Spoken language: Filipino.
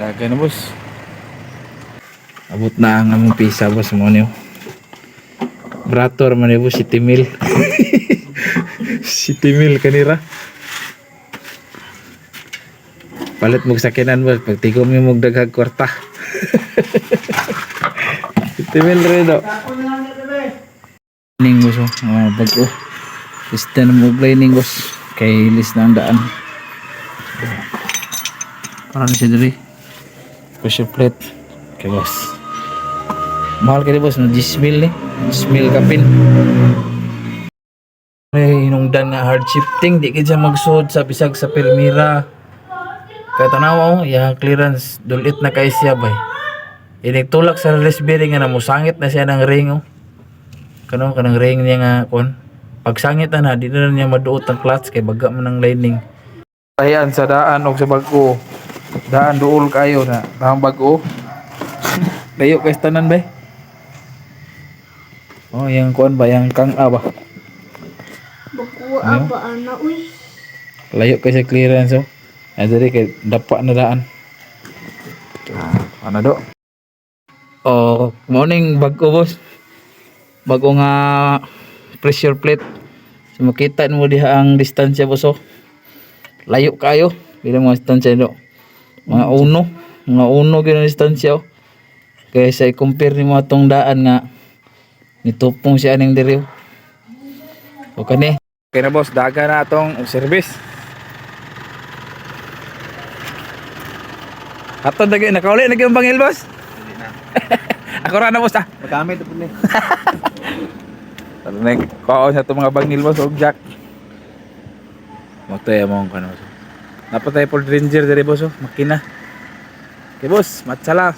Kaya na boss. Abot na ang among pisa boss mo niyo. Brator man boss, City Mill. City Mill kanira. Palit mo sakinan boss, pag tigom mo daghag kwarta. City Mill rin do. Ning boss, bago. Lista na mo lining boss. Kay list na ang daan. Parang siya dali. Pressure plate. Okay boss. Mahal ka boss, no? 10 mil eh. 10 mil kapin. Ay, hinungdan nga hard shifting. Di ka dyan magsuod sa bisag sa Permira. Katanaw yung clearance. Dulit na kay siya bay. Inigtulak sa release bearing nga na musangit na siya ng ring. Kanang ring niya nga kon. Pagsangit na di na niya maduot ang clutch kay baga man ng lining. Ayan sa daan o sa bago. Daan duol kayo na daan bago. Layo kay tanan ba? Oh, yang kuan ba yang kang ba? Bago ba ana uy. Layo kay sa clearance oh. Ay diri kay dapa na daan. Ano do? Oh, morning bago boss. Bago nga pressure plate. So makita mo diha ang distansya boss oh. Layo kayo. Bila mo distansya do. Mga uno gyud distansya oh. Kaya sa i-compare ni mo atong daan nga nitupong siya ning diri. O kani. Okay na boss, daga na atong service. Ato dagi nakauli lagi ang bangil boss. Hindi na. Ako ra na boss ah. Magamit po ni. Talag ko sa itong mga bangil boss og jack. Motoy mo kano. Napatay for ranger diri boss oh, makina. Okay boss, matsala.